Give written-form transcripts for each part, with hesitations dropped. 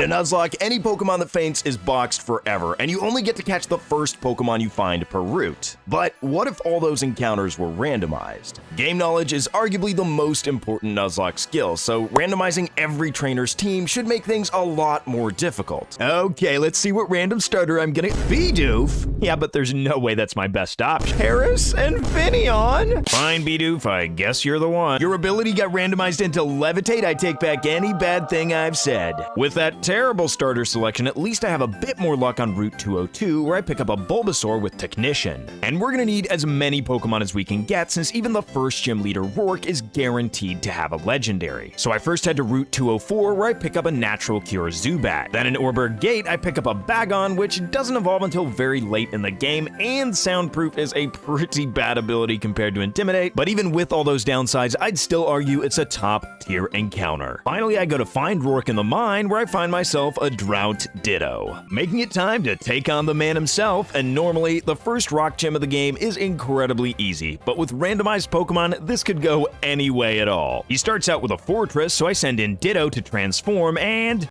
In a Nuzlocke, any Pokemon that faints is boxed forever, and you only get to catch the first Pokemon you find per route. But what if all those encounters were randomized? Game knowledge is arguably the most important Nuzlocke skill, so randomizing every trainer's team should make things a lot more difficult. Okay, let's see what random starter I'm gonna... Bidoof? Yeah, but there's no way that's my best option. Paris and Finneon? Fine, Bidoof, I guess you're the one. Your ability got randomized into Levitate. I take back any bad thing I've said. With that terrible starter selection, at least I have a bit more luck on Route 202, where I pick up a Bulbasaur with Technician. And we're gonna need as many Pokemon as we can get, since even the first gym leader, Rourke, is guaranteed to have a legendary. So I first head to Route 204, where I pick up a Natural Cure Zubat. Then in Orberg Gate, I pick up a Bagon, which doesn't evolve until very late in the game, and Soundproof is a pretty bad ability compared to Intimidate, but even with all those downsides, I'd still argue it's a top-tier encounter. Finally, I go to find Rourke in the mine, where I find myself a Drought Ditto, making it time to take on the man himself. And normally, the first rock gym of the game is incredibly easy, but with randomized Pokemon, this could go any way at all. He starts out with a Fortress, so I send in Ditto to transform, and...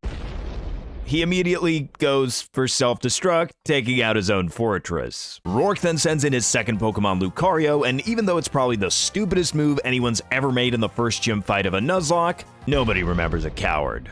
he immediately goes for self-destruct, taking out his own Fortress. Rourke then sends in his second Pokemon, Lucario, and even though it's probably the stupidest move anyone's ever made in the first gym fight of a Nuzlocke, nobody remembers a coward.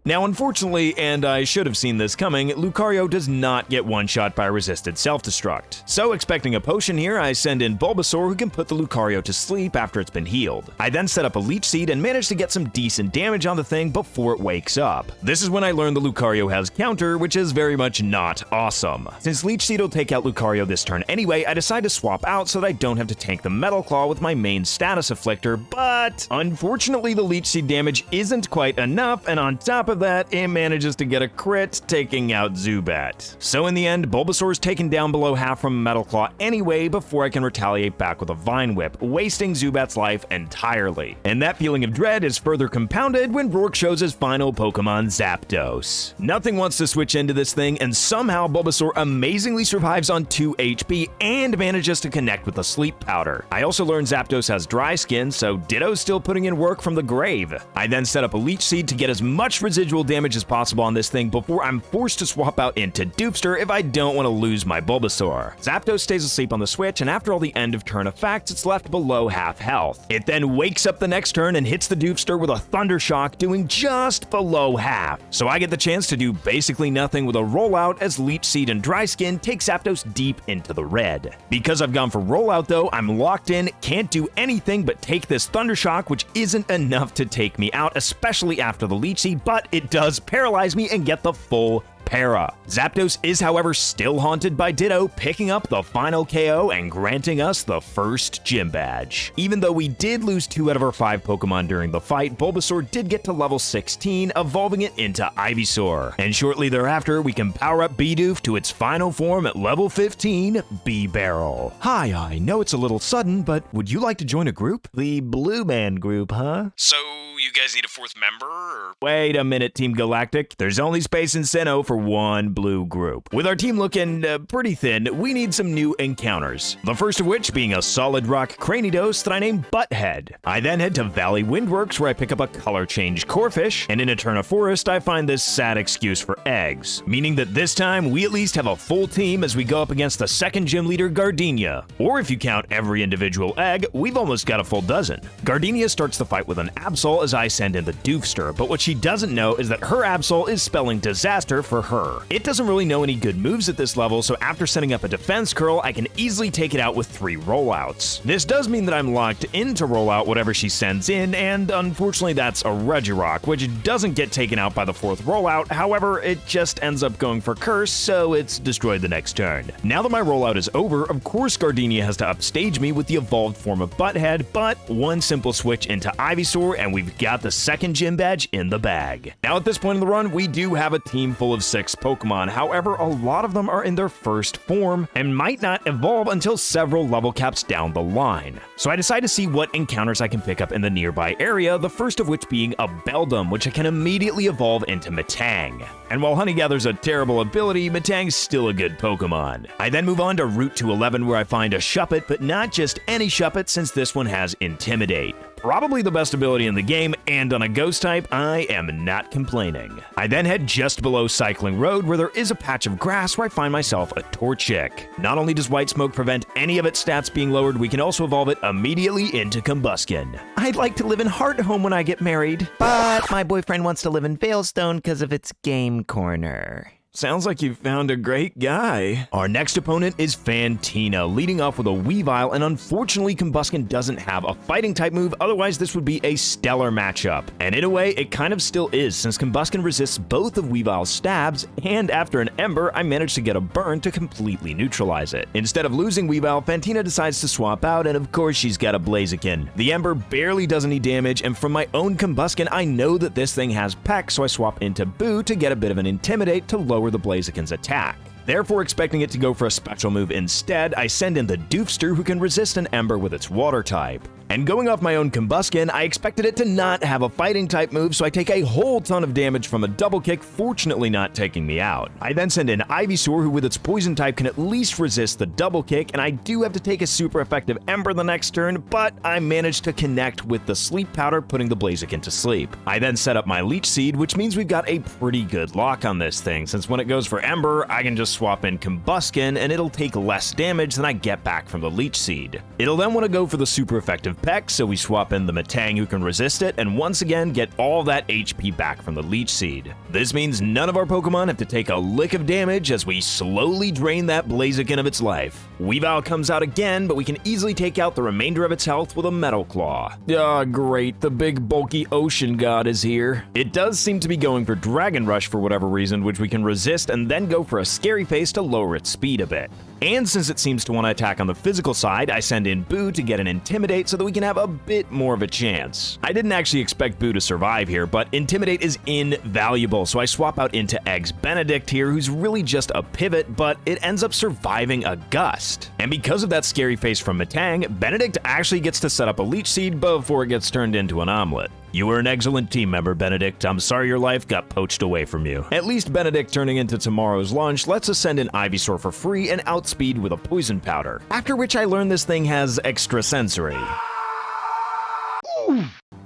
Now, unfortunately, and I should have seen this coming, Lucario does not get one-shot by resisted self-destruct. So, expecting a potion here, I send in Bulbasaur, who can put the Lucario to sleep after it's been healed. I then set up a Leech Seed and manage to get some decent damage on the thing before it wakes up. This is when I learn the Lucario has counter, which is very much not awesome. Since Leech Seed will take out Lucario this turn anyway, I decide to swap out so that I don't have to tank the Metal Claw with my main status afflictor, but unfortunately the Leech Seed damage isn't quite enough, and on top of that, it manages to get a crit, taking out Zubat. So in the end, Bulbasaur is taken down below half from Metal Claw anyway before I can retaliate back with a Vine Whip, wasting Zubat's life entirely. And that feeling of dread is further compounded when Rourke shows his final Pokemon, Zapdos. Nothing wants to switch into this thing, and somehow Bulbasaur amazingly survives on 2 HP and manages to connect with the Sleep Powder. I also learned Zapdos has dry skin, so Ditto's still putting in work from the grave. I then set up a Leech Seed to get as much residual damage as possible on this thing before I'm forced to swap out into Dupster if I don't want to lose my Bulbasaur. Zapdos stays asleep on the switch, and after all the end of turn effects, it's left below half health. It then wakes up the next turn and hits the Dupster with a Thunder Shock, doing just below half. So I get the chance to do basically nothing with a rollout, as Leech Seed and Dry Skin take Zapdos deep into the red. Because I've gone for rollout though, I'm locked in, can't do anything but take this Thunder Shock, which isn't enough to take me out, especially after the Leech Seed, but it does paralyze me and get the full para. Zapdos is, however, still haunted by Ditto, picking up the final KO and granting us the first gym badge. Even though we did lose 2 out of our 5 Pokemon during the fight, Bulbasaur did get to level 16, evolving it into Ivysaur. And shortly thereafter, we can power up Bidoof to its final form at level 15, B-Barrel. Hi, I know it's a little sudden, but would you like to join a group? The Blue Man group, huh? So, you guys need a 4th member, or? Wait a minute, Team Galactic. There's only space in Sinnoh for one blue group. With our team looking pretty thin, we need some new encounters. The first of which being a solid rock Cranidos that I named Butthead. I then head to Valley Windworks, where I pick up a color change Corphish, and in Eterna Forest, I find this sad excuse for eggs, meaning that this time we at least have a full team as we go up against the second gym leader, Gardenia. Or if you count every individual egg, we've almost got a full dozen. Gardenia starts the fight with an Absol as I send in the Doofster, but what she doesn't know is that her Absol is spelling disaster for her. It doesn't really know any good moves at this level, so after setting up a defense curl, I can easily take it out with 3 rollouts. This does mean that I'm locked into rollout whatever she sends in, and unfortunately that's a Regirock, which doesn't get taken out by the 4th rollout. However, it just ends up going for Curse, so it's destroyed the next turn. Now that my rollout is over, of course Gardenia has to upstage me with the evolved form of Butthead, but one simple switch into Ivysaur and we've got the second gym badge in the bag. Now at this point in the run, we do have a team full of 6 Pokemon. However, a lot of them are in their first form and might not evolve until several level caps down the line. So I decide to see what encounters I can pick up in the nearby area, the first of which being a Beldum, which I can immediately evolve into Metang. And while Honeygather's a terrible ability, Metang's still a good Pokemon. I then move on to Route 211 where I find a Shuppet, but not just any Shuppet since this one has Intimidate. probably the best ability in the game, and on a ghost type, I am not complaining. I then head just below Cycling Road, where there is a patch of grass where I find myself a Torchic. Not only does White Smoke prevent any of its stats being lowered, we can also evolve it immediately into Combuskin. I'd like to live in Hearthome when I get married, but my boyfriend wants to live in Veilstone because of its game corner. Sounds like you found a great guy. Our next opponent is Fantina, leading off with a Weavile, and unfortunately Combuskin doesn't have a fighting type move, otherwise this would be a stellar matchup. And in a way, it kind of still is, since Combuskin resists both of Weavile's stabs, and after an Ember, I managed to get a burn to completely neutralize it. Instead of losing Weavile, Fantina decides to swap out, and of course she's got a Blaziken. The Ember barely does any damage, and from my own Combuskin, I know that this thing has Peck, so I swap into Boo to get a bit of an Intimidate to lower the Blaziken's attack. Therefore, expecting it to go for a special move instead, I send in the Doofster, who can resist an Ember with its water type. And going off my own Combuskin, I expected it to not have a fighting type move, so I take a whole ton of damage from a double kick, fortunately not taking me out. I then send in Ivysaur, who with its poison type can at least resist the double kick, and I do have to take a super effective Ember the next turn, but I managed to connect with the Sleep Powder, putting the Blaziken to sleep. I then set up my Leech Seed, which means we've got a pretty good lock on this thing, since when it goes for Ember, I can just swap in Combuskin, and it'll take less damage than I get back from the Leech Seed. It'll then want to go for the super effective Peck, so we swap in the Metang, who can resist it, and once again get all that HP back from the Leech Seed. This means none of our Pokemon have to take a lick of damage as we slowly drain that Blaziken of its life. Weavile comes out again, but we can easily take out the remainder of its health with a Metal Claw. Ah, great, the big bulky ocean god is here. It does seem to be going for Dragon Rush for whatever reason, which we can resist and then go for a Scary Face to lower its speed a bit. And since it seems to want to attack on the physical side, I send in Boo to get an Intimidate so that we can have a bit more of a chance. I didn't actually expect Boo to survive here, but Intimidate is invaluable, so I swap out into Eggs Benedict here, who's really just a pivot, but it ends up surviving a Gust. And because of that Scary Face from Metang, Benedict actually gets to set up a Leech Seed before it gets turned into an omelet. You were an excellent team member, Benedict. I'm sorry your life got poached away from you. At least Benedict turning into tomorrow's lunch lets us send in Ivysaur for free and outspeed with a Poison Powder. After which I learned this thing has extra sensory.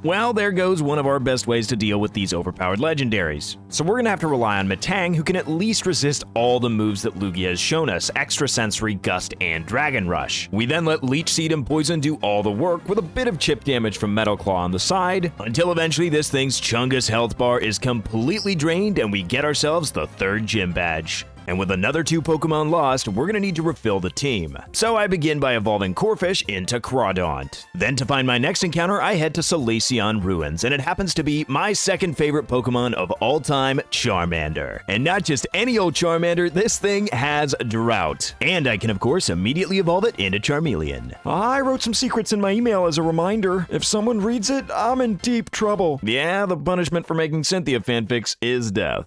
Well, there goes one of our best ways to deal with these overpowered legendaries. So we're gonna have to rely on Metang, who can at least resist all the moves that Lugia has shown us, Extra Sensory, Gust, and Dragon Rush. We then let Leech Seed and Poison do all the work with a bit of chip damage from Metal Claw on the side, until eventually this thing's Chungus health bar is completely drained and we get ourselves the third gym badge. And with another 2 Pokemon lost, we're gonna need to refill the team. So I begin by evolving Corphish into Crawdaunt. Then to find my next encounter, I head to Solaceon Ruins, and it happens to be my second favorite Pokemon of all time, Charmander. And not just any old Charmander, this thing has Drought. And I can of course immediately evolve it into Charmeleon. I wrote some secrets in my email as a reminder. If someone reads it, I'm in deep trouble. Yeah, the punishment for making Cynthia fanfics is death.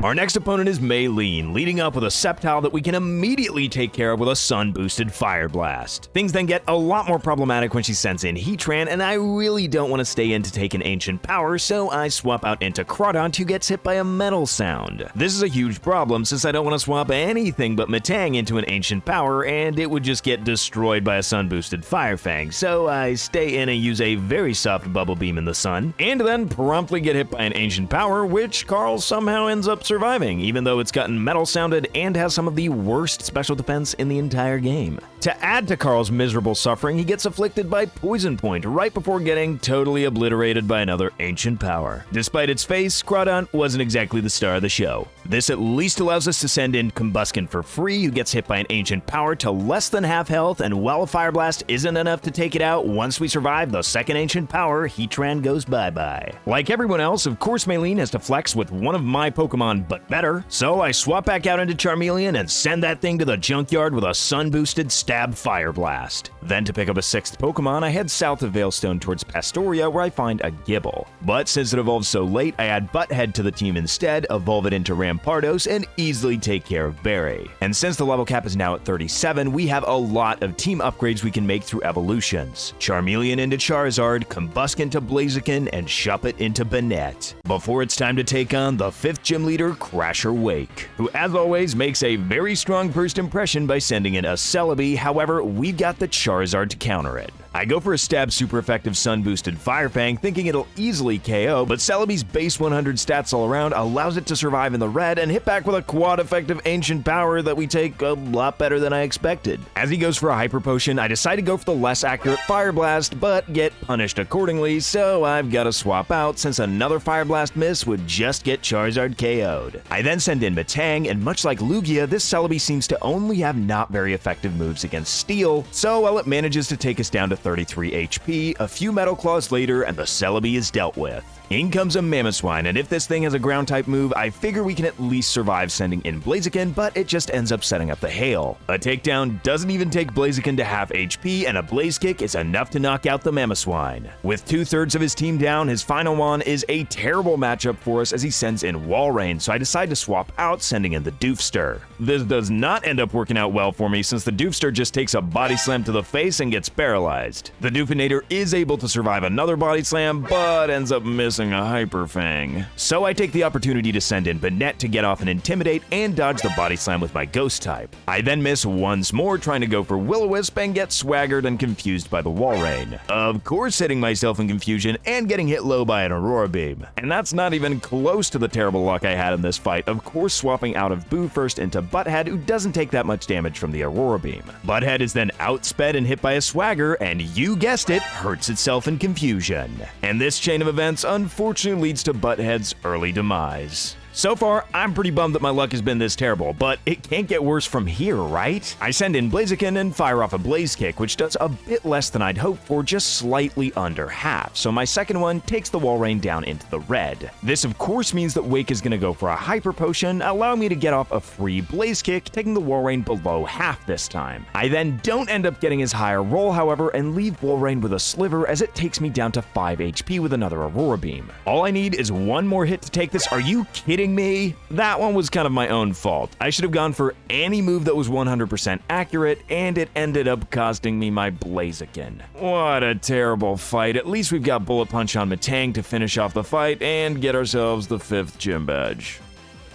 Our next opponent is Maylene, leading up with a Sceptile that we can immediately take care of with a Sun-boosted Fire Blast. Things then get a lot more problematic when she sends in Heatran, and I really don't want to stay in to take an Ancient Power, so I swap out into Crawdaunt, who gets hit by a Metal Sound. This is a huge problem since I don't want to swap anything but Metang into an Ancient Power, and it would just get destroyed by a Sun-boosted Fire Fang, so I stay in and use a very soft Bubble Beam in the Sun, and then promptly get hit by an Ancient Power, which Carl somehow ends up surviving, even though it's gotten metal sounded and has some of the worst special defense in the entire game. To add to Carl's miserable suffering, he gets afflicted by Poison Point right before getting totally obliterated by another Ancient Power. Despite its face, Crawdaunt wasn't exactly the star of the show. This at least allows us to send in Combuskin for free, who gets hit by an Ancient Power to less than half health, and while a Fire Blast isn't enough to take it out, once we survive the second Ancient Power, Heatran goes bye-bye. Like everyone else, of course Maylene has to flex with one of my Pokemon but better, so I swap back out into Charmeleon and send that thing to the junkyard with a Sun-boosted Stab Fire Blast. Then to pick up a 6th Pokemon, I head south of Veilstone towards Pastoria, where I find a Gibble. But since it evolves so late, I add Butthead to the team instead, evolve it into Rampardos, and easily take care of Barry. And since the level cap is now at 37, we have a lot of team upgrades we can make through evolutions. Charmeleon into Charizard, Combuskin to Blaziken, and Shuppet into Banette. Before it's time to take on the 5th gym leader, Crasher Wake, who as always makes a very strong first impression by sending in a Celebi. However, we've got the Charizard to counter it. I go for a stab super effective sun boosted Fire Fang thinking it'll easily KO, but Celebi's base 100 stats all around allows it to survive in the red and hit back with a quad effective ancient power that we take a lot better than I expected. As he goes for a hyper potion, I decide to go for the less accurate Fire Blast, but get punished accordingly, so I've got to swap out since another Fire Blast miss would just get Charizard KO'd. I then send in Metang, and much like Lugia, this Celebi seems to only have not very effective moves against Steel, so while it manages to take us down to 33 HP, a few Metal Claws later and the Celebi is dealt with. In comes a Mamoswine, and if this thing has a ground-type move, I figure we can at least survive sending in Blaziken, but it just ends up setting up the Hail. A takedown doesn't even take Blaziken to half HP, and a Blaze Kick is enough to knock out the Mamoswine. With 2/3 of his team down, his final one is a terrible matchup for us as he sends in Walrein, so I decide to swap out, sending in the Doofster. This does not end up working out well for me since the Doofster just takes a Body Slam to the face and gets paralyzed. The Doofinator is able to survive another Body Slam, but ends up missing a Hyper Fang. So I take the opportunity to send in Banette to get off an Intimidate and dodge the Body Slam with my Ghost type. I then miss once more trying to go for Will-O-Wisp and get swaggered and confused by the Walrein. Of course hitting myself in confusion and getting hit low by an Aurora Beam. And that's not even close to the terrible luck I had in this fight, of course swapping out of Boo first into Butthead, who doesn't take that much damage from the Aurora Beam. Butthead is then outsped and hit by a Swagger, and you guessed it, hurts itself in confusion. And this chain of events unfortunately leads to Butthead's early demise. So far, I'm pretty bummed that my luck has been this terrible, but it can't get worse from here, right? I send in Blaziken and fire off a Blaze Kick, which does a bit less than I'd hoped for, just slightly under half, so my second one takes the Walrein down into the red. This of course means that Wake is going to go for a Hyper Potion, allowing me to get off a free Blaze Kick, taking the Walrein below half this time. I then don't end up getting his higher roll, however, and leave Walrein with a Sliver as it takes me down to 5 HP with another Aurora Beam. All I need is one more hit to take this. Are you kidding me? That one was kind of my own fault. I should have gone for any move that was 100% accurate, and it ended up costing me my Blaziken. What a terrible fight. At least we've got Bullet Punch on Metang to finish off the fight and get ourselves the 5th gym badge.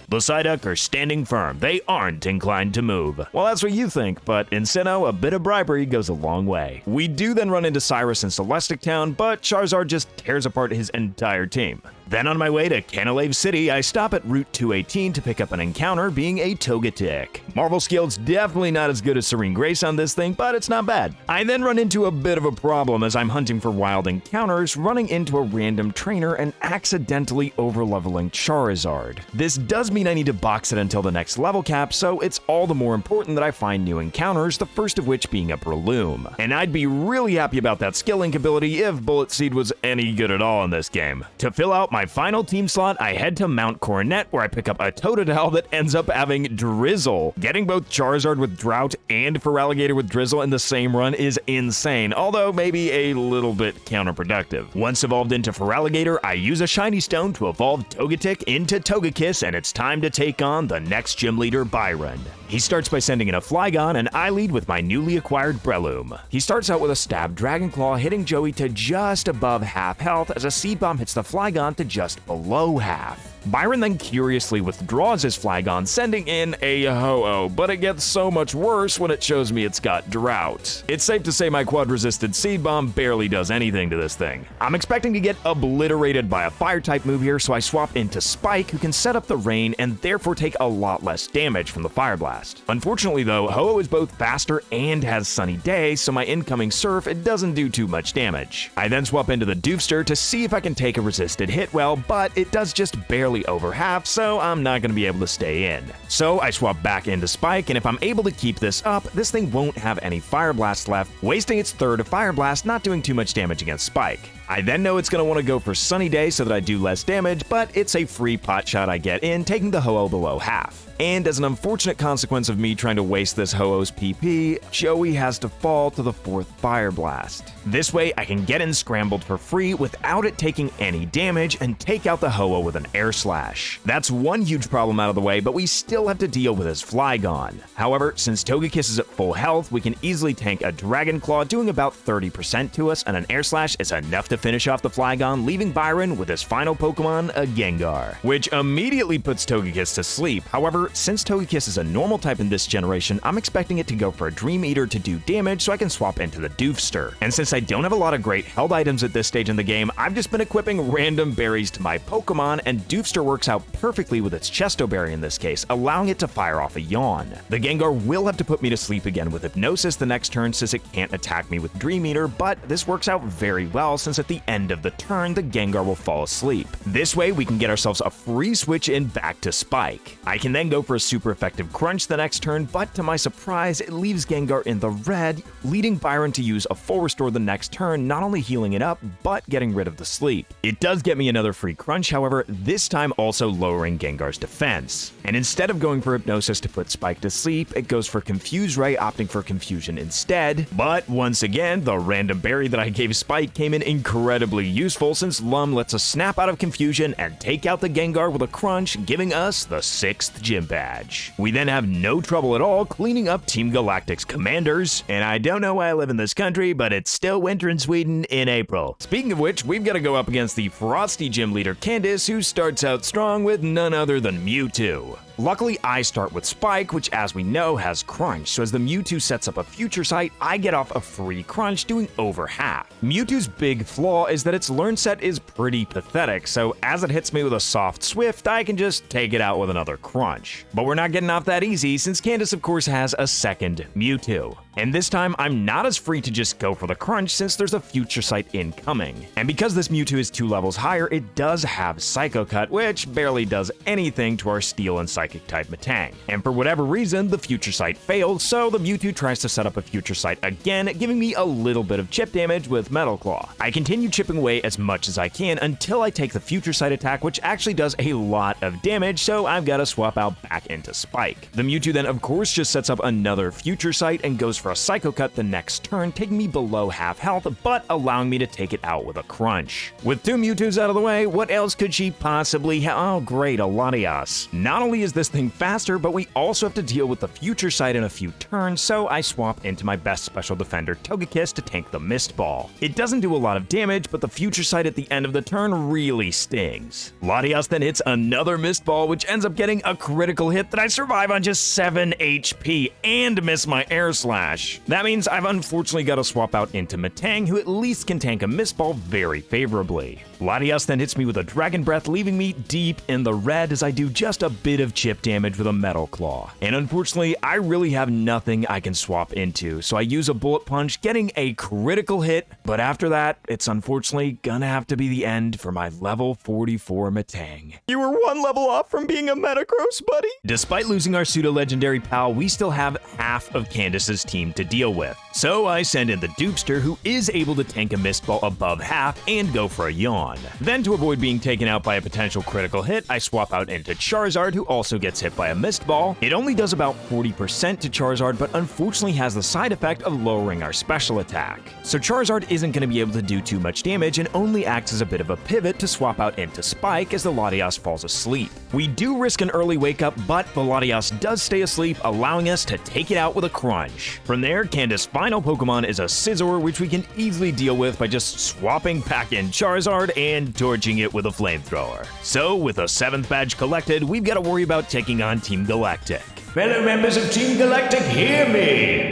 The Psyduck are standing firm. They aren't inclined to move. Well, that's what you think, but in Sinnoh, a bit of bribery goes a long way. We do then run into Cyrus in Celestic Town, but Charizard just tears apart his entire team. Then on my way to Canalave City, I stop at Route 218 to pick up an encounter, being a Togetic. Marvel Scale's definitely not as good as Serene Grace on this thing, but it's not bad. I then run into a bit of a problem as I'm hunting for wild encounters, running into a random trainer and accidentally overleveling Charizard. This does mean I need to box it until the next level cap, so it's all the more important that I find new encounters, the first of which being a Breloom. And I'd be really happy about that skill link ability if Bullet Seed was any good at all in this game. To fill out my final team slot, I head to Mount Coronet where I pick up a Totodile that ends up having Drizzle. Getting both Charizard with Drought and Feraligatr with Drizzle in the same run is insane, although maybe a little bit counterproductive. Once evolved into Feraligatr, I use a Shiny Stone to evolve Togetic into Togekiss, and it's time to take on the next gym leader, Byron. He starts by sending in a Flygon, and I lead with my newly acquired Breloom. He starts out with a Stab Dragon Claw, hitting Joey to just above half health as a Seed Bomb hits the Flygon to just below half. Byron then curiously withdraws his Flygon, sending in a Ho-Oh, but it gets so much worse when it shows me it's got Drought. It's safe to say my quad-resisted Seed Bomb barely does anything to this thing. I'm expecting to get obliterated by a Fire-type move here, so I swap into Spike, who can set up the rain and therefore take a lot less damage from the Fire Blast. Unfortunately though, Ho-Oh is both faster and has Sunny Day, so my incoming Surf, it doesn't do too much damage. I then swap into the Doofster to see if I can take a resisted hit well, but it does just barely over half, so I'm not going to be able to stay in. So I swap back into Spike, and if I'm able to keep this up, this thing won't have any Fire Blast left, wasting its third Fire Blast, not doing too much damage against Spike. I then know it's going to want to go for Sunny Day so that I do less damage, but it's a free pot shot I get in, taking the Ho-Oh below half. And as an unfortunate consequence of me trying to waste this Ho-Oh's PP, Joey has to fall to the 4th Fire Blast. This way, I can get in Scrambled for free without it taking any damage and take out the Ho-Oh with an Air Slash. That's one huge problem out of the way, but we still have to deal with his Flygon. However, since Togekiss is at full health, we can easily tank a Dragon Claw, doing about 30% to us, and an Air Slash is enough to to finish off the Flygon, leaving Byron with his final Pokemon, a Gengar, which immediately puts Togekiss to sleep. However, since Togekiss is a normal type in this generation, I'm expecting it to go for a Dream Eater to do damage so I can swap into the Doofster. And since I don't have a lot of great held items at this stage in the game, I've just been equipping random berries to my Pokemon, and Doofster works out perfectly with its Chesto Berry in this case, allowing it to fire off a Yawn. The Gengar will have to put me to sleep again with Hypnosis the next turn since it can't attack me with Dream Eater, but this works out very well since at the end of the turn, the Gengar will fall asleep. This way, we can get ourselves a free switch in back to Spike. I can then go for a super effective Crunch the next turn, but to my surprise, it leaves Gengar in the red, leading Byron to use a full restore the next turn, not only healing it up, but getting rid of the sleep. It does get me another free Crunch, however, this time also lowering Gengar's defense. And instead of going for Hypnosis to put Spike to sleep, it goes for Confuse Ray, opting for Confusion instead. But once again, the random berry that I gave Spike came in incredibly useful since Lum lets us snap out of Confusion and take out the Gengar with a Crunch, giving us the 6th gym badge. We then have no trouble at all cleaning up Team Galactic's commanders, and I don't know why I live in this country, but it's still winter in Sweden in April. Speaking of which, we've got to go up against the Frosty gym leader Candace, who starts out strong with none other than Mewtwo. Luckily, I start with Spike, which as we know has Crunch, so as the Mewtwo sets up a Future Sight, I get off a free Crunch, doing over half. Mewtwo's big flaw is that its learn set is pretty pathetic, so as it hits me with a soft Swift, I can just take it out with another Crunch. But we're not getting off that easy, since Candace of course has a second Mewtwo. And this time, I'm not as free to just go for the Crunch since there's a Future Sight incoming. And because this Mewtwo is 2 levels higher, it does have Psycho Cut, which barely does anything to our Steel and Psychic type Metang. And for whatever reason, the Future Sight failed, so the Mewtwo tries to set up a Future Sight again, giving me a little bit of chip damage with Metal Claw. I continue chipping away as much as I can until I take the Future Sight attack, which actually does a lot of damage, so I've got to swap out back into Spike. The Mewtwo then of course just sets up another Future Sight and goes for a Psycho Cut the next turn, taking me below half health, but allowing me to take it out with a Crunch. With 2 Mewtwo's out of the way, what else could she possibly have? Oh great, a Latias. Not only is this thing faster, but we also have to deal with the Future Sight in a few turns, so I swap into my best special defender Togekiss to tank the Mist Ball. It doesn't do a lot of damage, but the Future Sight at the end of the turn really stings. Latias then hits another Mist Ball, which ends up getting a critical hit that I survive on just 7 HP and miss my Air Slash. That means I've unfortunately got to swap out into Metang, who at least can tank a Mist Ball very favorably. Latias then hits me with a Dragon Breath, leaving me deep in the red as I do just a bit of chip damage with a Metal Claw. And unfortunately, I really have nothing I can swap into, so I use a Bullet Punch, getting a critical hit, but after that, it's unfortunately gonna have to be the end for my level 44 Metang. You were 1 level off from being a Metagross, buddy! Despite losing our pseudo-legendary pal, we still have half of Candace's team to deal with. So I send in the Dupester, who is able to tank a Mist Ball above half and go for a Yawn. Then to avoid being taken out by a potential critical hit, I swap out into Charizard, who also gets hit by a Mist Ball. It only does about 40% to Charizard, but unfortunately has the side effect of lowering our special attack. So Charizard isn't going to be able to do too much damage and only acts as a bit of a pivot to swap out into Spike as the Latias falls asleep. We do risk an early wake up, but the Latias does stay asleep, allowing us to take it out with a Crunch. From there, Candace's final Pokemon is a Scizor, which we can easily deal with by just swapping back in Charizard and torching it with a Flamethrower. So with a 7th badge collected, we've got to worry about taking on Team Galactic. Fellow members of Team Galactic, hear me!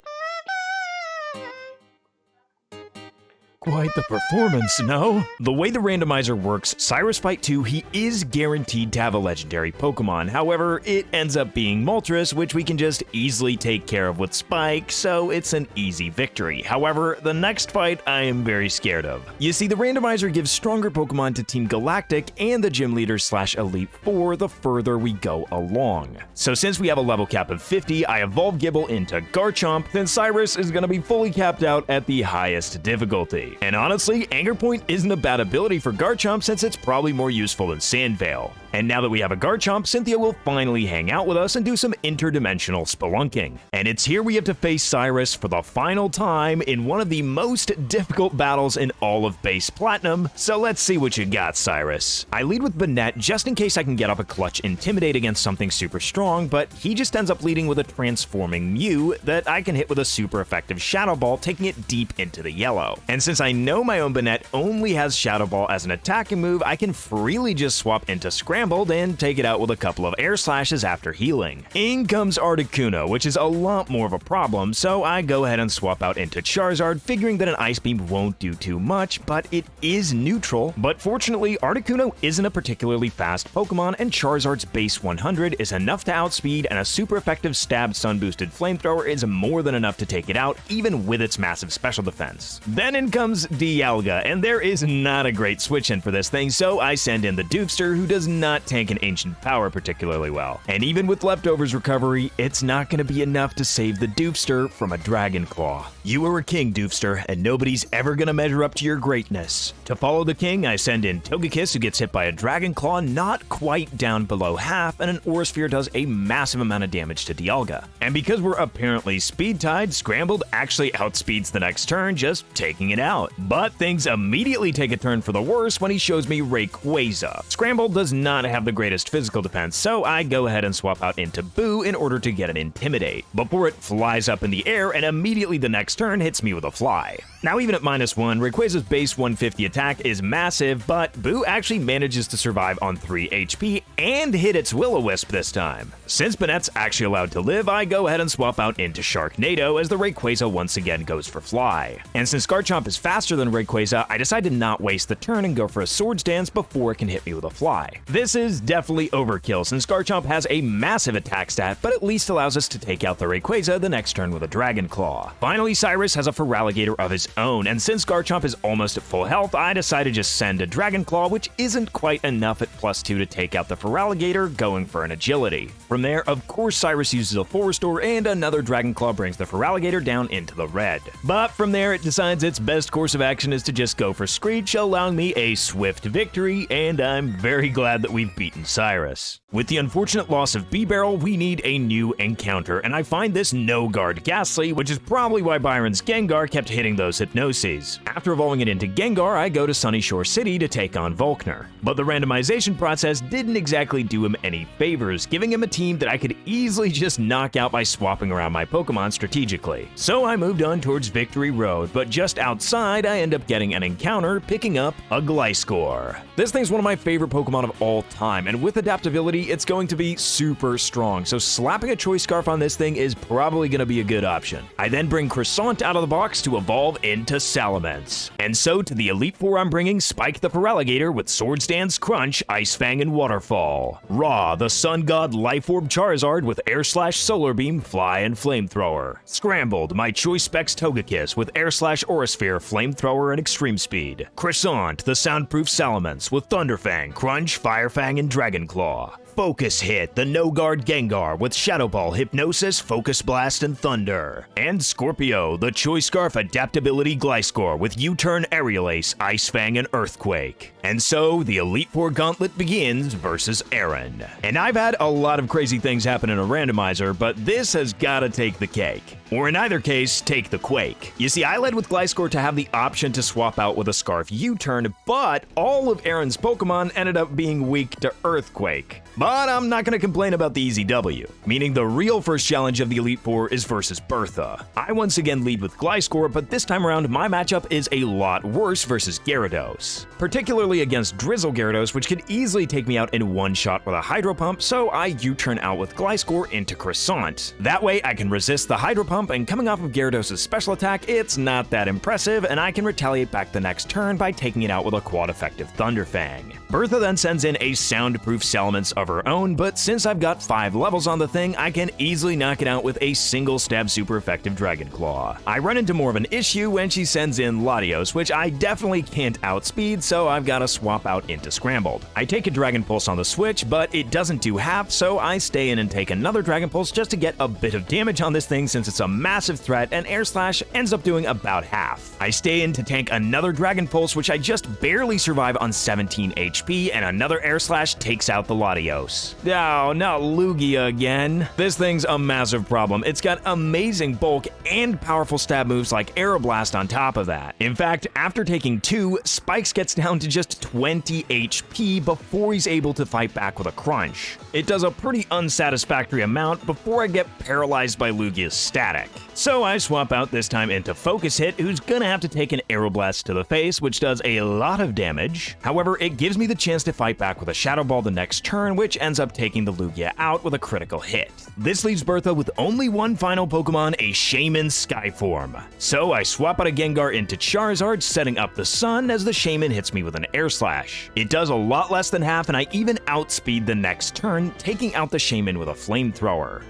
Quite the performance, no? The way the randomizer works, Cyrus Fight 2, he is guaranteed to have a legendary Pokemon. However, it ends up being Moltres, which we can just easily take care of with Spike, so it's an easy victory. However, the next fight I am very scared of. You see, the randomizer gives stronger Pokemon to Team Galactic and the Gym Leaders / Elite Four the further we go along. So since we have a level cap of 50, I evolve Gible into Garchomp, then Cyrus is going to be fully capped out at the highest difficulty. And honestly, Anger Point isn't a bad ability for Garchomp since it's probably more useful than Sand Veil. And now that we have a Garchomp, Cynthia will finally hang out with us and do some interdimensional spelunking. And it's here we have to face Cyrus for the final time in one of the most difficult battles in all of base Platinum, so let's see what you got, Cyrus. I lead with Banette just in case I can get up a clutch Intimidate against something super strong, but he just ends up leading with a transforming Mew that I can hit with a super effective Shadow Ball, taking it deep into the yellow. And since I know my own Banette only has Shadow Ball as an attacking move, I can freely just swap into Scrambled and take it out with a couple of Air Slashes after healing. In comes Articuno, which is a lot more of a problem, so I go ahead and swap out into Charizard, figuring that an Ice Beam won't do too much, but it is neutral. But fortunately, Articuno isn't a particularly fast Pokemon, and Charizard's base 100 is enough to outspeed, and a super effective Stab Sun Boosted Flamethrower is more than enough to take it out, even with its massive special defense. Then in comes Dialga, and there is not a great switch in for this thing, so I send in the Dupester, who does not tank an Ancient Power particularly well. And even with Leftovers recovery, it's not going to be enough to save the Dupester from a Dragon Claw. You are a king, Dupester, and nobody's ever going to measure up to your greatness. To follow the king, I send in Togekiss, who gets hit by a Dragon Claw not quite down below half, and an Aura Sphere does a massive amount of damage to Dialga. And because we're apparently speed-tied, Scrambled actually outspeeds the next turn, just taking it out. But things immediately take a turn for the worse when he shows me Rayquaza. Scrambled does not have the greatest physical defense, so I go ahead and swap out into Boo in order to get an Intimidate, before it flies up in the air and immediately the next turn hits me with a Fly. Now even at -1, Rayquaza's base 150 attack is massive, but Boo actually manages to survive on 3 HP and hit its Will-O-Wisp this time. Since Banette's actually allowed to live, I go ahead and swap out into Sharknado as the Rayquaza once again goes for Fly. And since Garchomp is faster than Rayquaza, I decide to not waste the turn and go for a Swords Dance before it can hit me with a Fly. This is definitely overkill since Garchomp has a massive attack stat, but at least allows us to take out the Rayquaza the next turn with a Dragon Claw. Finally, Cyrus has a Feraligatr of his own, and since Garchomp is almost at full health, I decide to just send a Dragon Claw, which isn't quite enough at +2 to take out the Feraligatr, going for an Agility. From there, of course, Cyrus uses a Full Restore, and another Dragon Claw brings the Feraligatr down into the red. But from there, it decides its best course of action is to just go for Screech, allowing me a swift victory, and I'm very glad that we've beaten Cyrus. With the unfortunate loss of B-Barrel, we need a new encounter, and I find this No Guard Ghastly, which is probably why Byron's Gengar kept hitting those Hypnoses. After evolving it into Gengar, I go to Sunyshore City to take on Volkner. But the randomization process didn't exactly do him any favors, giving him a team that I could easily just knock out by swapping around my Pokemon strategically. So I moved on towards Victory Road, but just outside, I end up getting an encounter, picking up a Gliscor. This thing's one of my favorite Pokemon of all time, and with adaptability, it's going to be super strong, so slapping a Choice Scarf on this thing is probably going to be a good option. I then bring Croissant out of the box to evolve into Salamence. And so to the Elite Four I'm bringing Spike the Feraligatr with Swords Dance, Crunch, Ice Fang, and Waterfall. Raw, the Sun God Life Orb Charizard with Air Slash, Solar Beam, Fly, and Flamethrower. Scrambled, my Choice Specs Togekiss with Air Slash, Aura Sphere, Flamethrower, and Extreme Speed. Croissant, the Soundproof Salamence with Thunderfang, Crunch, Fire Fang, and Dragon Claw. Focus Hit, the No Guard Gengar with Shadow Ball, Hypnosis, Focus Blast, and Thunder. And Scorpio, the Choice Scarf Adaptability Gliscor with U-Turn, Aerial Ace, Ice Fang, and Earthquake. And so, the Elite Four Gauntlet begins versus Aaron. And I've had a lot of crazy things happen in a randomizer, but this has gotta take the cake. Or in either case, take the quake. You see, I led with Gliscor to have the option to swap out with a Scarf U-Turn, but all of Aaron's Pokemon ended up being weak to Earthquake. But I'm not going to complain about the easy W, meaning the real first challenge of the Elite Four is versus Bertha. I once again lead with Gliscor, but this time around my matchup is a lot worse versus Gyarados. Particularly against Drizzle Gyarados, which could easily take me out in one shot with a Hydro Pump, so I U-turn out with Gliscor into Croissant. That way I can resist the Hydro Pump, and coming off of Gyarados' special attack, it's not that impressive, and I can retaliate back the next turn by taking it out with a quad-effective Thunderfang. Bertha then sends in a soundproof Salamence of her own, but since I've got 5 levels on the thing, I can easily knock it out with a single stab super effective Dragon Claw. I run into more of an issue when she sends in Latios, which I definitely can't outspeed, so I've got to swap out into Scrambled. I take a Dragon Pulse on the switch, but it doesn't do half, so I stay in and take another Dragon Pulse just to get a bit of damage on this thing since it's a massive threat, and Air Slash ends up doing about half. I stay in to tank another Dragon Pulse, which I just barely survive on 17 HP, and another Air Slash takes out the Latios. Oh, not Lugia again. This thing's a massive problem. It's got amazing bulk and powerful stab moves like Aeroblast on top of that. In fact, after taking 2, Spikes gets down to just 20 HP before he's able to fight back with a Crunch. It does a pretty unsatisfactory amount before I get paralyzed by Lugia's static. So I swap out this time into Focus Hit, who's gonna have to take an Aeroblast to the face, which does a lot of damage. However, it gives me the chance to fight back with a Shadow Ball the next turn, which ends up taking the Lugia out with a critical hit. This leaves Bertha with only one final Pokemon, a Shaman Skyform. So I swap out a Gengar into Charizard, setting up the Sun as the Shaman hits me with an Air Slash. It does a lot less than half, and I even outspeed the next turn, taking out the Shaman with a Flamethrower.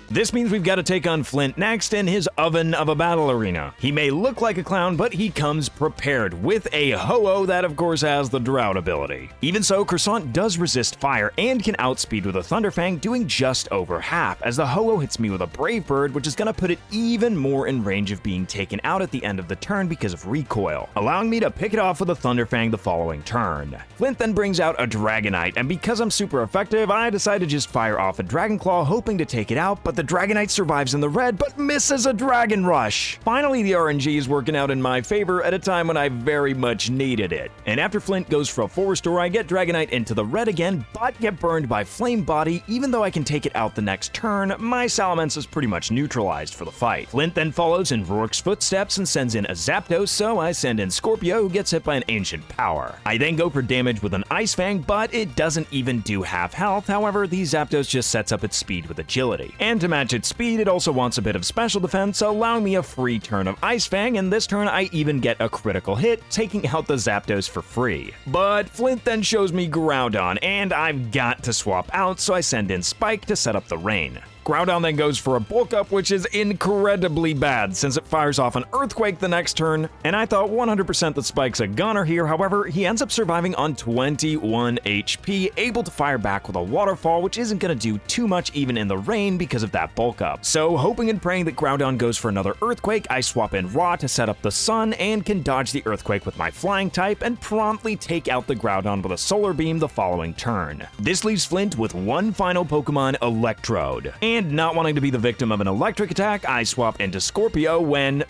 This means we've got to take on Flint next in his oven of a battle arena. He may look like a clown, but he comes prepared with a Ho-Oh that of course has the Drought ability. Even so, Croissant does resist fire and can outspeed with a Thunderfang, doing just over half, as the Ho-Oh hits me with a Brave Bird, which is going to put it even more in range of being taken out at the end of the turn because of recoil, allowing me to pick it off with a Thunderfang the following turn. Flint then brings out a Dragonite, and because I'm super effective, I decide to just fire off a Dragon Claw, hoping to take it out, but the Dragonite survives in the red, but misses a Dragon Rush. Finally, the RNG is working out in my favor at a time when I very much needed it. And after Flint goes for a full restore, I get Dragonite into the red again, but get burned by Flame Body. Even though I can take it out the next turn, my Salamence is pretty much neutralized for the fight. Flint then follows in Rourke's footsteps and sends in a Zapdos, so I send in Scorpio, who gets hit by an Ancient Power. I then go for damage with an Ice Fang, but it doesn't even do half health. However, the Zapdos just sets up its speed with agility. And to match its speed, it also wants a bit of special defense, allowing me a free turn of Ice Fang, and this turn I even get a critical hit, taking out the Zapdos for free. But Flint then shows me Groudon, and I've got to swap out, so I send in Spike to set up the rain. Groudon then goes for a Bulk Up, which is incredibly bad since it fires off an Earthquake the next turn, and I thought 100% that Spike's a goner here. However, he ends up surviving on 21 HP, able to fire back with a Waterfall, which isn't going to do too much even in the rain because of that Bulk Up. So hoping and praying that Groudon goes for another Earthquake, I swap in Raw to set up the Sun and can dodge the Earthquake with my Flying type and promptly take out the Groudon with a Solar Beam the following turn. This leaves Flint with one final Pokemon, Electrode. And not wanting to be the victim of an electric attack, I swap into Scorpio when...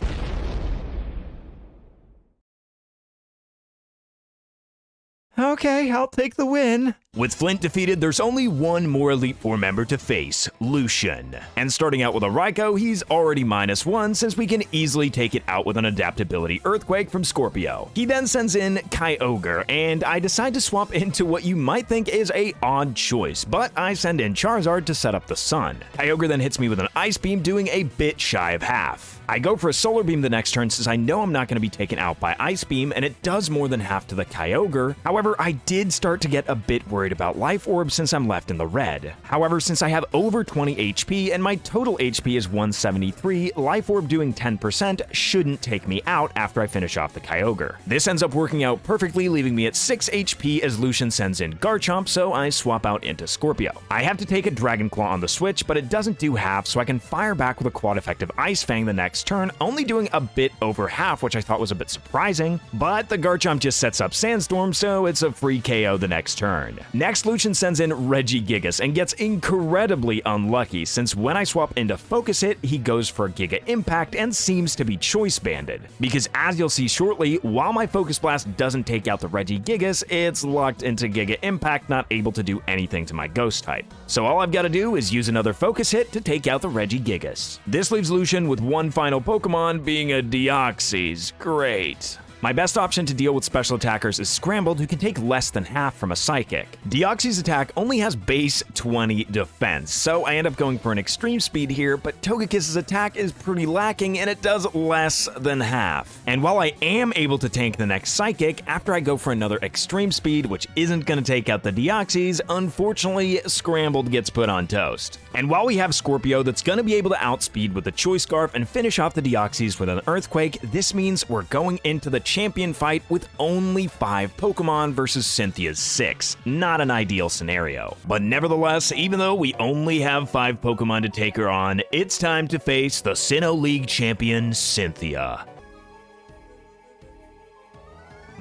Okay, I'll take the win. With Flint defeated, there's only one more Elite Four member to face, Lucian. And starting out with a Raikou, he's already -1 since we can easily take it out with an Adaptability Earthquake from Scorpio. He then sends in Kyogre, and I decide to swap into what you might think is a odd choice, but I send in Charizard to set up the Sun. Kyogre then hits me with an Ice Beam, doing a bit shy of half. I go for a Solar Beam the next turn since I know I'm not going to be taken out by Ice Beam, and it does more than half to the Kyogre. However, I did start to get a bit worried about Life Orb since I'm left in the red. However, since I have over 20 HP and my total HP is 173, Life Orb doing 10% shouldn't take me out after I finish off the Kyogre. This ends up working out perfectly, leaving me at 6 HP as Lucian sends in Garchomp, so I swap out into Scorpio. I have to take a Dragon Claw on the switch, but it doesn't do half, so I can fire back with a quad effective Ice Fang the next turn, only doing a bit over half, which I thought was a bit surprising, but the Garchomp just sets up Sandstorm, so it's a free KO the next turn. Next, Lucian sends in Regigigas and gets incredibly unlucky since when I swap into Focus Hit, he goes for a Giga Impact and seems to be choice banded. Because as you'll see shortly, while my Focus Blast doesn't take out the Regigigas, it's locked into Giga Impact, not able to do anything to my Ghost type. So all I've got to do is use another Focus Hit to take out the Regigigas. This leaves Lucian with one final Pokemon, being a Deoxys. Great. My best option to deal with special attackers is Scrambled, who can take less than half from a Psychic. Deoxys' attack only has base 20 defense, so I end up going for an extreme speed here, but Togekiss' attack is pretty lacking and it does less than half. And while I am able to tank the next Psychic, after I go for another extreme speed, which isn't going to take out the Deoxys, unfortunately, Scrambled gets put on toast. And while we have Scorpio that's going to be able to outspeed with the Choice Scarf and finish off the Deoxys with an Earthquake, this means we're going into the champion fight with only 5 Pokemon versus Cynthia's 6. Not an ideal scenario. But nevertheless, even though we only have 5 Pokemon to take her on, it's time to face the Sinnoh League champion, Cynthia.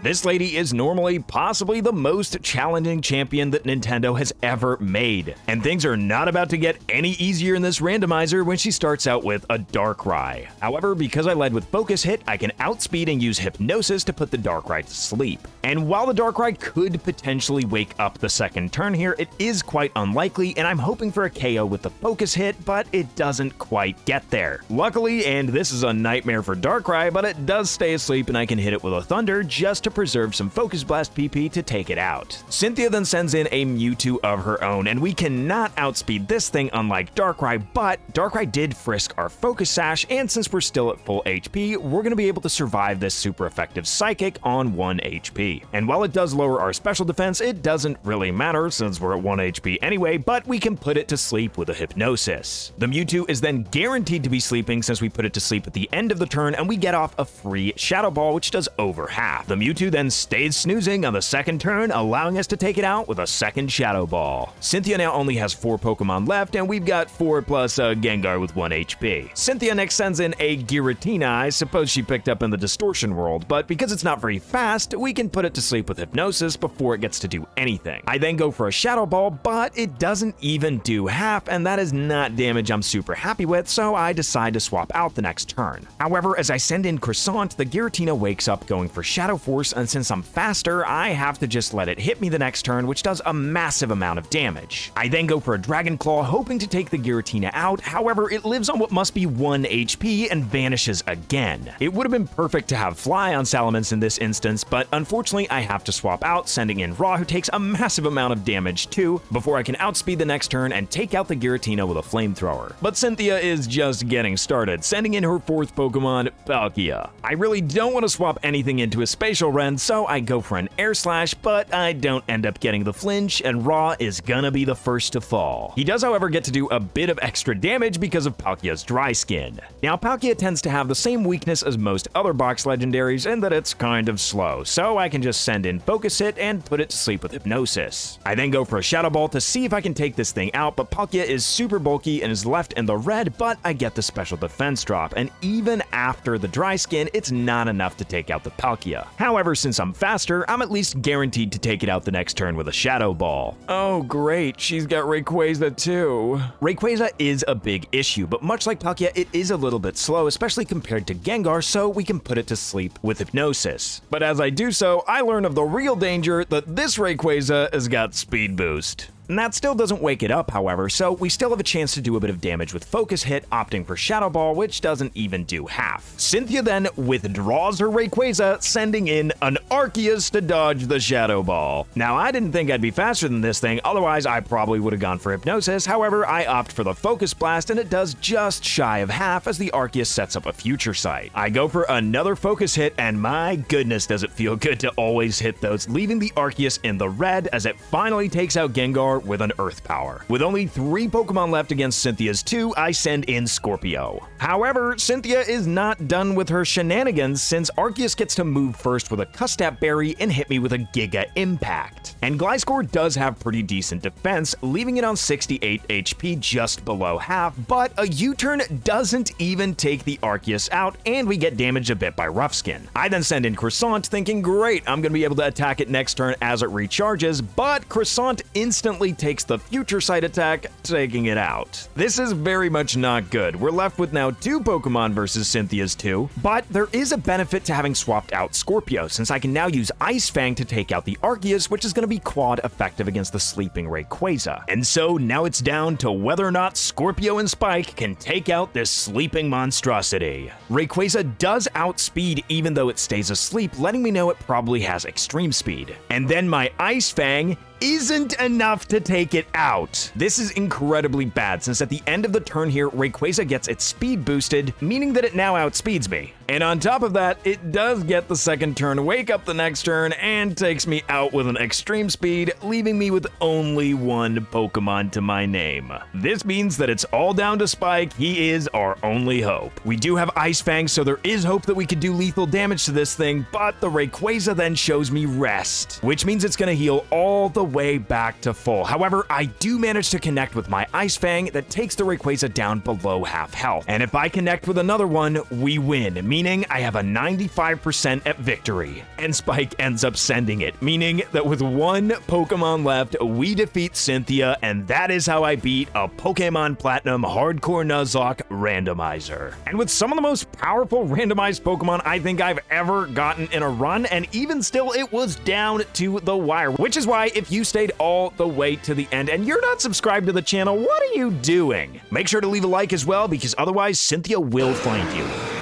This lady is normally possibly the most challenging champion that Nintendo has ever made, and things are not about to get any easier in this randomizer when she starts out with a Darkrai. However, because I led with Focus Hit, I can outspeed and use Hypnosis to put the Darkrai to sleep. And while the Darkrai could potentially wake up the second turn here, it is quite unlikely, and I'm hoping for a KO with the Focus Hit, but it doesn't quite get there. Luckily, and this is a nightmare for Darkrai, but it does stay asleep and I can hit it with a Thunder just to preserve some Focus Blast PP to take it out. Cynthia then sends in a Mewtwo of her own, and we cannot outspeed this thing unlike Darkrai, but Darkrai did frisk our Focus Sash, and since we're still at full HP, we're going to be able to survive this super effective Psychic on 1 HP. And while it does lower our special defense, it doesn't really matter since we're at 1 HP anyway, but we can put it to sleep with a Hypnosis. The Mewtwo is then guaranteed to be sleeping since we put it to sleep at the end of the turn, and we get off a free Shadow Ball, which does over half. The Mewtwo then stays snoozing on the second turn, allowing us to take it out with a second Shadow Ball. Cynthia now only has 4 Pokemon left, and we've got 4 plus a Gengar with 1 HP. Cynthia next sends in a Giratina. I suppose she picked up in the Distortion world, but because it's not very fast, we can put it to sleep with Hypnosis before it gets to do anything. I then go for a Shadow Ball, but it doesn't even do half, and that is not damage I'm super happy with, so I decide to swap out the next turn. However, as I send in Croissant, the Giratina wakes up going for Shadow Force, and since I'm faster, I have to just let it hit me the next turn, which does a massive amount of damage. I then go for a Dragon Claw, hoping to take the Giratina out. However, it lives on what must be 1 HP and vanishes again. It would have been perfect to have Fly on Salamence in this instance, but unfortunately I have to swap out, sending in Raw, who takes a massive amount of damage too, before I can outspeed the next turn and take out the Giratina with a Flamethrower. But Cynthia is just getting started, sending in her 4th Pokemon, Palkia. I really don't want to swap anything into a Spatial Rend, so I go for an Air Slash, but I don't end up getting the flinch, and Raw is gonna be the first to fall. He does, however, get to do a bit of extra damage because of Palkia's Dry Skin. Now, Palkia tends to have the same weakness as most other box legendaries in that it's kind of slow, so I can just send in Focus Hit and put it to sleep with Hypnosis. I then go for a Shadow Ball to see if I can take this thing out, but Palkia is super bulky and is left in the red, but I get the special defense drop, and even after the Dry Skin, it's not enough to take out the Palkia. However, since I'm faster, I'm at least guaranteed to take it out the next turn with a Shadow Ball. Oh great, she's got Rayquaza too. Rayquaza is a big issue, but much like Palkia, it is a little bit slow, especially compared to Gengar, so we can put it to sleep with Hypnosis. But as I do so, I learn of the real danger that this Rayquaza has got Speed Boost. And that still doesn't wake it up, however, so we still have a chance to do a bit of damage with Focus Hit, opting for Shadow Ball, which doesn't even do half. Cynthia then withdraws her Rayquaza, sending in an Arceus to dodge the Shadow Ball. Now, I didn't think I'd be faster than this thing, otherwise I probably would have gone for Hypnosis. However, I opt for the Focus Blast, and it does just shy of half as the Arceus sets up a Future Sight. I go for another Focus Hit, and my goodness does it feel good to always hit those, leaving the Arceus in the red as it finally takes out Gengar with an Earth Power. With only 3 Pokemon left against Cynthia's 2, I send in Scorpio. However, Cynthia is not done with her shenanigans since Arceus gets to move first with a Custap Berry and hit me with a Giga Impact. And Gliscor does have pretty decent defense, leaving it on 68 HP, just below half, but a U-turn doesn't even take the Arceus out, and we get damaged a bit by Rough Skin. I then send in Croissant, thinking great, I'm gonna be able to attack it next turn as it recharges, but Croissant instantly takes the Future Sight attack, taking it out. This is very much not good. We're left with now 2 Pokemon versus Cynthia's 2, but there is a benefit to having swapped out Scorpio, since I can now use Ice Fang to take out the Arceus, which is going to be quad effective against the sleeping Rayquaza. And so now it's down to whether or not Scorpio and Spike can take out this sleeping monstrosity. Rayquaza does outspeed even though it stays asleep, letting me know it probably has extreme speed. And then my Ice Fang isn't enough to take it out. This is incredibly bad, since at the end of the turn here, Rayquaza gets its speed boosted, meaning that it now outspeeds me. And on top of that, it does get the second turn, wake up the next turn, and takes me out with an extreme speed, leaving me with only one Pokemon to my name. This means that it's all down to Spike. He is our only hope. We do have Ice Fang, so there is hope that we could do lethal damage to this thing, but the Rayquaza then shows me rest, which means it's gonna heal all the way back to full. However, I do manage to connect with my Ice Fang that takes the Rayquaza down below half health. And if I connect with another one, we win, meaning I have a 95% at victory. And Spike ends up sending it, meaning that with one Pokemon left, we defeat Cynthia, and that is how I beat a Pokemon Platinum Hardcore Nuzlocke Randomizer. And with some of the most powerful randomized Pokemon I think I've ever gotten in a run, and even still, it was down to the wire, which is why if you stayed all the way to the end and you're not subscribed to the channel, what are you doing? Make sure to leave a like as well, because otherwise Cynthia will find you.